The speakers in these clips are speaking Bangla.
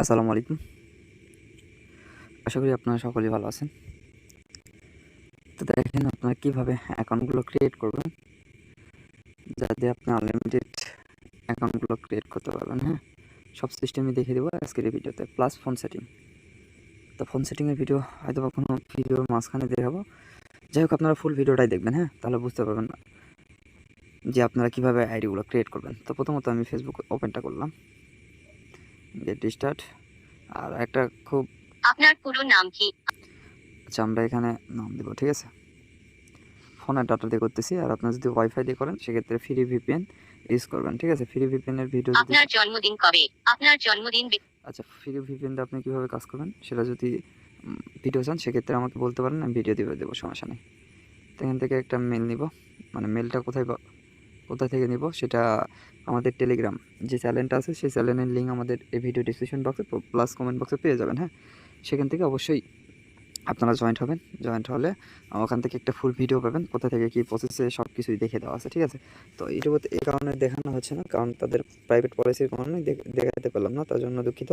আসসালামু আলাইকুম। আশা করি আপনারা সকলেই ভালো আছেন। তো দেখেন আপনারা কিভাবে অ্যাকাউন্টগুলো ক্রিয়েট করবেন, যাতে আপনি আনলিমিটেড অ্যাকাউন্টগুলো ক্রিয়েট করতে পারবেন। হ্যাঁ, সব সিস্টেমই দেখিয়ে দেবো আজকের এই ভিডিওতে, প্লাস ফোন সেটিং। তো ফোন সেটিংয়ের ভিডিও হয়তো বা কোনো ভিডিওর মাঝখানে দেখাবো। যাই হোক, আপনারা ফুল ভিডিওটাই দেখবেন। হ্যাঁ, তাহলে বুঝতে পারবেন না যে আপনারা কীভাবে আইডিগুলো ক্রিয়েট করবেন। তো প্রথমত আমি ফেসবুক ওপেনটা করলাম, গেট স্টার্ট। আর একটা খুব, আপনার পুরো নাম কি? আচ্ছা আমরা এখানে নাম দেবো, ঠিক আছে। ফোনের ডাটা দিয়ে করতেছি, আর আপনার যদি ওয়াইফাই দিয়ে করেন সেক্ষেত্রে ফ্রি ভিপিএন ইউজ করবেন, ঠিক আছে। ফ্রি ভিপিএনের ভিডিও যদি, আপনার জন্মদিন কবে? আপনার জন্মদিন আচ্ছা ফ্রি ভিপিএন দিয়ে আপনি কীভাবে কাজ করবেন সেটা যদি ভিডিও চান সেক্ষেত্রে আমাকে বলতে পারেন, আমি ভিডিও দিয়ে দেবো, সমস্যা নেই। তো এখান থেকে একটা মেল নিব, মানে মেলটা কোথায় থেকে নিব সেটা আমাদের টেলিগ্রাম যে চ্যানেলটা আছে সেই চ্যানেলের লিঙ্ক আমাদের এই ভিডিও ডিসক্রিপশন বক্সে প্লাস কমেন্ট বক্সে পেয়ে যাবেন। হ্যাঁ, সেখান থেকে অবশ্যই আপনারা জয়েন্ট হবেন। জয়েন্ট হলে ওখান থেকে একটা ফুল ভিডিও পাবেন, কোথা থেকে কী প্রসেসে সব কিছুই দেখে দেওয়া আছে, ঠিক আছে। তো ইউটিউবে এই কারণে দেখানো হচ্ছে না, কারণ তাদের প্রাইভেট পলিসির কারণে দেখাতে পারলাম না, তার জন্য দুঃখিত।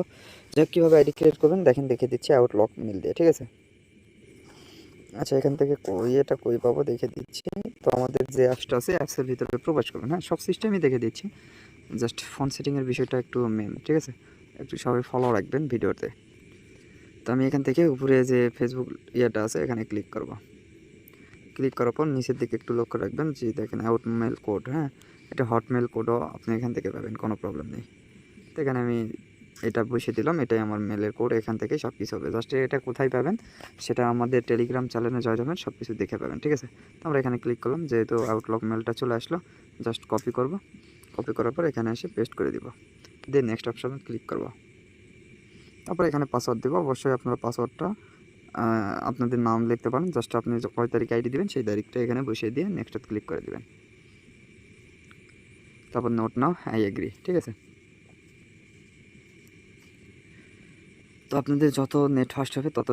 যাক, কীভাবে আইডি ক্রিয়েট করবেন দেখেন, দেখে দিচ্ছি আউটলক মেল দিয়ে, ঠিক আছে। আচ্ছা, এখান থেকে এটা কই পাবো দেখে দিচ্ছি। তো আমাদের যে অ্যাপসটা আছে অ্যাপসের ভিতরে প্রবেশ করবেন। হ্যাঁ, সব সিস্টেমই দেখে দিচ্ছি, জাস্ট ফোন সেটিংয়ের বিষয়টা একটু মেন, ঠিক আছে। একটু সবাই ফলো রাখবেন ভিডিওতে। তো আমি এখান থেকে উপরে যে ফেসবুক ইয়েটা আছে এখানে ক্লিক করব। ক্লিক করার পর নিচের দিকে একটু লক্ষ্য রাখবেন যে দেখেন আউটমেল কোড। হ্যাঁ, এটা হটমেল কোডও আপনি এখান থেকে পাবেন, কোনো প্রবলেম নেই। তো এখানে আমি এটা বসিয়ে দিলাম, এটাই আমার মেলের কোড, এখান থেকে সব কিছু হবে। জাস্ট এটা কোথায় পাবেন সেটা আমাদের টেলিগ্রাম চ্যানেলে জয়েন হবেন, সব কিছু দেখে পাবেন, ঠিক আছে। তো আমরা এখানে ক্লিক করলাম, যেহেতু আউটলক মেলটা চলে আসলো, জাস্ট কপি করব। কপি করার পর এখানে এসে পেস্ট করে দিব, দিয়ে নেক্সট অপশানে ক্লিক করব। তারপর এখানে পাসওয়ার্ড দেবো। অবশ্যই আপনারা পাসওয়ার্ডটা আপনাদের নাম লিখতে পারেন, জাস্ট আপনি কয় তারিখ আইডি দেবেন সেই তারিখটা এখানে বসিয়ে দিয়ে নেক্সট ক্লিক করে দেবেন। তারপর নোট নাও, আই এগ্রি, ঠিক আছে। তো আপনাদের যত নেট ফাস্ট হবে তত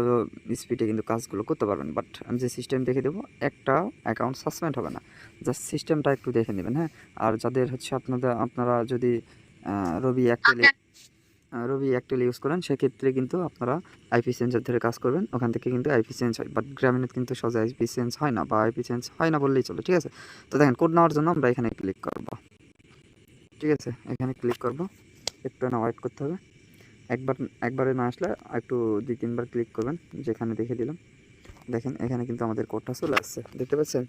স্পিডে কিন্তু কাজগুলো করতে পারবেন। বাট আমি যে সিস্টেম দেখে দেবো, একটা অ্যাকাউন্ট সাসপেন্ড হবে না, জাস্ট সিস্টেমটা একটু দেখে নেবেন। হ্যাঁ, আর যাদের হচ্ছে আপনারা যদি রবি একটেল ইউজ করেন সেক্ষেত্রে কিন্তু আপনারা আইপি চেঞ্জার ধরে কাজ করবেন, ওখান থেকে কিন্তু আইপি চেঞ্জ হয়। বাট গ্রামীণের কিন্তু সহজে আইপি চেঞ্জ হয় না, বা আইপি চেঞ্জ হয় না বললেই চলে, ঠিক আছে। তো দেখেন, কোড নেওয়ার জন্য আমরা এখানে ক্লিক করব, ঠিক আছে। এখানে ক্লিক করব, একটু না ওয়েট করতে হবে। একবারে না আসলে একটু 2-3 বার ক্লিক করবেন, যেখানে দেখে দিলাম। দেখেন এখানে কিন্তু আমাদের কোডটা চলে আসছে, দেখতে পাচ্ছেন।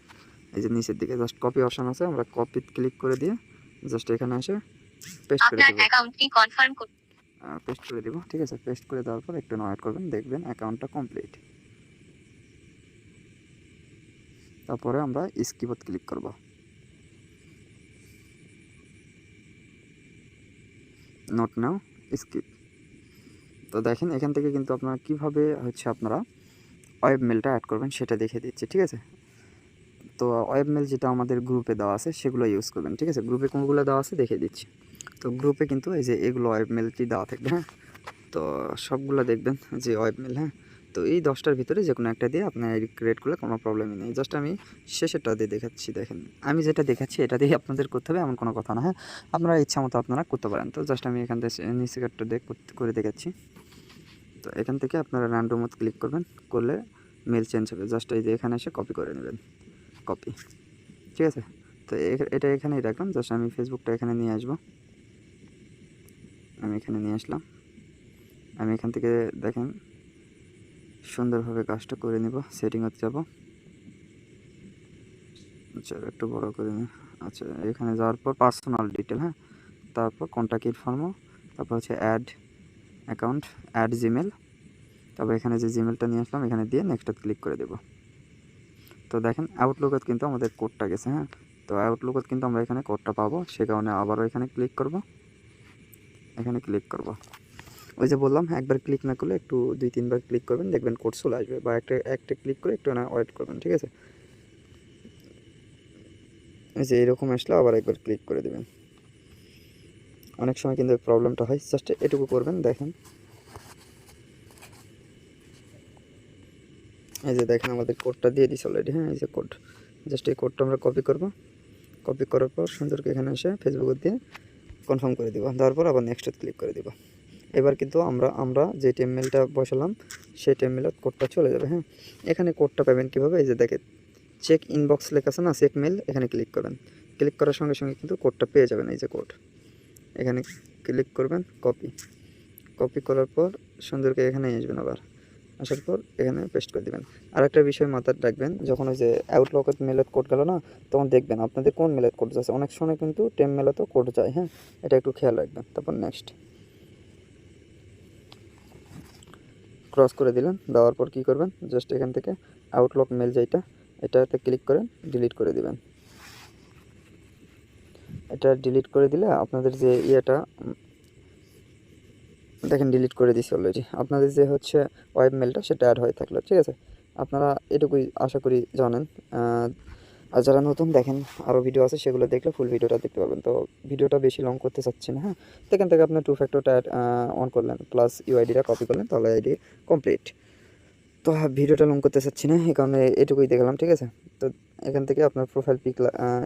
এই যে নিচের দিকে জাস্ট কপি অপশন আছে, আমরা কপি ক্লিক করে দিয়ে জাস্ট এখানে এসে পেস্ট করে দেব। পেস্ট করে দিব, ঠিক আছে। পেস্ট করে দেওয়ার পর একটু ওয়েট করবেন, দেখবেন অ্যাকাউন্টটা কমপ্লিট। তারপরে আমরা স্কিপত ক্লিক করব। নোট নাও, স্কিপ। তো দেখেন এখান থেকে কিন্তু আপনারা কীভাবে আপনারা ওয়েব মেলটা অ্যাড করবেন সেটা দেখে দিচ্ছি, ঠিক আছে। তো ওয়েব মেল যেটা আমাদের গ্রুপে দেওয়া আছে সেগুলো ইউজ করবেন, ঠিক আছে। গ্রুপে কোনগুলো দেওয়া আছে দেখে দিচ্ছি। তো গ্রুপে কিন্তু এই যে এগুলো ওয়েব মেলটি দেওয়া থাকবে। হ্যাঁ, তো সবগুলো দেখবেন যে ওয়েব মেল। হ্যাঁ, তো এই 10টার ভিতরে যে কোনো একটা দিয়ে আপনার আইডি ক্রিয়েট করলে কোনো প্রবলেমই নেই। জাস্ট আমি শেষেরটা দিয়ে দেখাচ্ছি, দেখেন আমি যেটা দেখাচ্ছি এটা দিয়ে আপনাদের করতে হবে এমন কোনো কথা না। হ্যাঁ, আপনারা ইচ্ছা মতো আপনারা করতে পারেন। তো জাস্ট আমি এখান থেকে নিচেরটা দিয়ে করে দেখাচ্ছি। তো এখান থেকে আপনারা র্যান্ডম ক্লিক করবেন, করলে মেল চেঞ্জ হবে। জাস্ট এই যে এখানে এসে কপি করে নেবেন, কপি, ঠিক আছে। তো এটা এখানেই রাখলাম, জাস্ট আমি ফেসবুকটা এখানে নিয়ে আসবো। আমি এখানে নিয়ে আসলাম। আমি এখান থেকে দেখেন সুন্দরভাবে কাজটা করে নেব। সেটিংয়ে যাব, আচ্ছা একটু বড় করে নিই। আচ্ছা, এখানে যাওয়ার পর পার্সোনাল ডিটেল, হ্যাঁ, তারপর কন্ট্যাক্ট ইনফর্মো, তারপর হচ্ছে অ্যাড অ্যাকাউন্ট, অ্যাড জিমেল। তারপর এখানে যে জিমেলটা নিয়ে আসলাম এখানে দিয়ে নেক্সটে ক্লিক করে দেব। তো দেখেন আউটলুকত কিন্তু আমাদের কোডটা গেছে। হ্যাঁ, তো আউটলুকত কিন্তু আমরা এখানে কোডটা পাবো, সে কারণে আবারও এখানে ক্লিক করব। এখানে ক্লিক করব, ওই যে বললাম একবার ক্লিক না করলে একটু 2-3 বার ক্লিক করবেন, দেখবেন কোড চলে আসবে। বা একটা ক্লিক করে একটু না ওয়েট করবেন, ঠিক আছে। এই যে এরকম আসলে আবার একবার ক্লিক করে দেবেন। অনেক সময় কিন্তু প্রবলেমটা হয়, জাস্ট এটুকু করবেন। দেখেন এই যে দেখেন আমাদের কোডটা দিয়ে দিচ্ছে অলরেডি। হ্যাঁ, এই যে কোড, জাস্ট এই কোডটা আমরা কপি করব। কপি করার পর সুন্দরকে এখানে এসে ফেসবুকে দিয়ে কনফার্ম করে দেবো, দেওয়ার পর আবার নেক্সট ক্লিক করে দেবো। এবার কিন্তু আমরা যে টেমমেলটা বসালাম সেই টেমমেলের কোডটা চলে যাবে। হ্যাঁ, এখানে কোডটা পাবেন কীভাবে? এই যে দেখেন চেক ইনবক্স লেখা আছে না, চেক মেল, এখানে ক্লিক করবেন। ক্লিক করার সঙ্গে সঙ্গে কিন্তু কোডটা পেয়ে যাবেন। এই যে কোড, এখানে ক্লিক করবেন, কপি করার পর সুন্দর করে এখানে আসবেন, আবার আসার পর এখানে পেস্ট করে দেবেন। আর একটা বিষয় মাথায় রাখবেন, যখন ওই যে আউটলুকের মেলের কোড গেল না, তখন দেখবেন আপনাদের কোন মেলের কোড যাচ্ছে। অনেক সময় কিন্তু টেম মেলেতেও কোড যায়। হ্যাঁ, এটা একটু খেয়াল রাখবেন। তারপর নেক্সট ক্রস করে দিলেন, দেওয়ার পর কী করবেন, জাস্ট এখান থেকে আউটলুক মেল যেটা, এটাতে ক্লিক করেন, ডিলিট করে দিবেন। এটা ডিলিট করে দিলে আপনাদের যে ইয়েটা দেখেন ডিলিট করে দিছি অলরেডি। আপনাদের যে হচ্ছে ওয়েব মেলটা সেটা অ্যাড হয়ে থাকলো। ঠিক আছে, আপনারা এটুকুই আশা করি জানেন। আর যারা নতুন দেখেন, আরও ভিডিও আছে, সেগুলো দেখলে ফুল ভিডিওটা দেখতে পাবেন। তো ভিডিওটা বেশি লং করতে চাচ্ছি না। হ্যাঁ, এখান থেকে আপনার 2 ফ্যাক্টরটা অন করলেন, প্লাস ইউআইডিটা কপি করলেন, তাহলে আইডি কমপ্লিট। তো ভিডিওটা লং করতে চাচ্ছি না, এই কারণে এটুকুই দেখালাম। ঠিক আছে, তো এখান থেকে আপনার প্রোফাইল পিক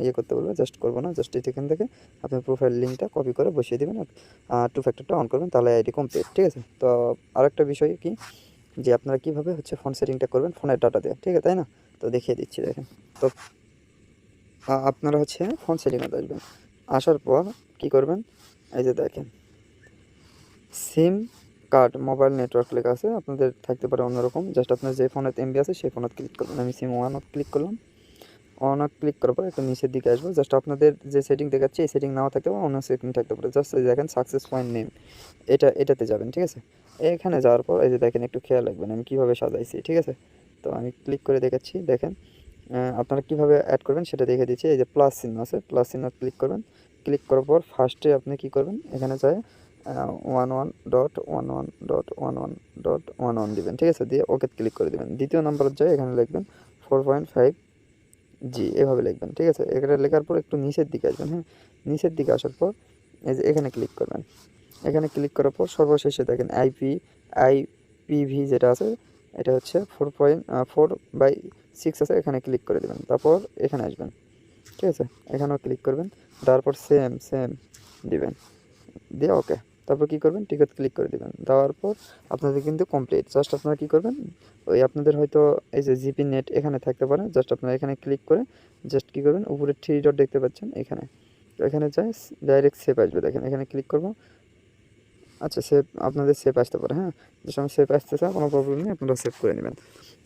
ইয়ে করতে বলবে, জাস্ট করবো না, জাস্ট এখান থেকে আপনার প্রোফাইল লিঙ্কটা কপি করে বসিয়ে দেবেন, 2 ফ্যাক্টরটা অন করবেন, তাহলে আইডি কমপ্লিট। ঠিক আছে, তো আরেকটা বিষয় কি, যে আপনারা কীভাবে হচ্ছে ফোন সেটিংটা করবেন ফোনের ডাটা দিয়ে। ঠিক আছে, তাই না? তো দেখিয়ে দিচ্ছি, দেখেন। তো আপনারা হচ্ছে ফোন সেটিংয়ে আসবেন, আসার পর কী করবেন, এই যে দেখেন সিম কার্ড মোবাইল নেটওয়ার্ক লেখা আছে, আপনাদের থাকতে পারে অন্যরকম। জাস্ট আপনার যে ফোনের এমবি আছে সেই ফোনত ক্লিক করবেন। আমি সিম 1 ক্লিক করলাম। 1 ক্লিক করার পর একটু নিচের দিকে আসবো, জাস্ট আপনাদের যে সেটিং দেখাচ্ছে এই সেটিং নাও থাকতে পারে, অন্য সেটিং থাকতে পারে। জাস্ট এই দেখেন সাকসেস পয়েন্ট নেম, এটাতে যাবেন। ঠিক আছে, এখানে যাওয়ার পর এই যে দেখেন, একটু খেয়াল রাখবেন আমি কীভাবে সাজাইছি। ঠিক আছে, তো আমি ক্লিক করে দেখাচ্ছি, দেখেন আপনারা কীভাবে অ্যাড করবেন সেটা দেখে দিচ্ছি। এই যে প্লাস চিহ্ন আছে, প্লাস চিহ্ন ক্লিক করবেন। ক্লিক করার পর ফার্স্টে আপনি কী করবেন, এখানে যায় 11.11.11.11 দিবেন। ঠিক আছে, দিয়ে ওকে ক্লিক করে দেবেন। দ্বিতীয় নাম্বারের যায় এখানে লিখবেন 4.5G, এভাবে লিখবেন। ঠিক আছে, এখানে লেখার পর একটু নিচের দিকে আসবেন। হ্যাঁ, নিচের দিকে আসার পর এই যে এখানে ক্লিক করবেন। এখানে ক্লিক করার পর সর্বশেষে দেখেন আইপিভি যেটা আছে, এটা হচ্ছে 4/6 আছে, এখানে ক্লিক করে দেবেন। তারপর এখানে আসবেন। ঠিক আছে, এখানেও ক্লিক করবেন, তারপর সেম দিবেন, দিয়ে ওকে। তারপর কী করবেন, টিকিট ক্লিক করে দেবেন। দেওয়ার পর আপনাদের কিন্তু কমপ্লিট। জাস্ট আপনারা কী করবেন, ওই আপনাদের হয়তো এই যে জিপি নেট এখানে থাকতে পারে, জাস্ট আপনারা এখানে ক্লিক করে জাস্ট কী করবেন, উপরে 3 ডট দেখতে পাচ্ছেন এখানে, তো এখানে যায় ডাইরেক্ট সেভ আসবে। দেখেন এখানে ক্লিক করবো, আচ্ছা সেভ, আপনাদের সেভ আসতে পারে। হ্যাঁ, যে সময় সেভ আসতেছে কোনো প্রবলেম নেই, আপনারা সেভ করে নেবেন।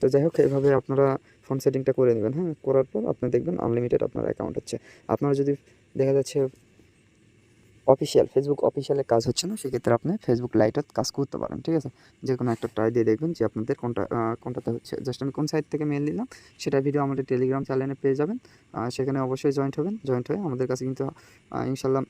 তো যাই হোক, এইভাবে আপনারা ফোন সেটিংটা করে নেবেন। হ্যাঁ, করার পর আপনি দেখবেন আনলিমিটেড আপনার অ্যাকাউন্ট হচ্ছে। আপনারা যদি দেখা যাচ্ছে অফিসিয়াল ফেসবুক অফিসিয়ালের কাজ হচ্ছে না, সেক্ষেত্রে আপনি ফেসবুক লাইটত কাজ করতে পারেন। ঠিক আছে, যে কোনো একটা ট্রাই দিয়ে দেখবেন যে আপনাদের কোনটাতে হচ্ছে। জাস্ট আমি কোন সাইট থেকে মেল দিলাম সেটা ভিডিও আমাদের টেলিগ্রাম চ্যানেলে পেয়ে যাবেন। সেখানে অবশ্যই জয়েন্ট হবেন। জয়েন্ট হয়ে আমাদের কাছে কিন্তু ইনশাল্লাহ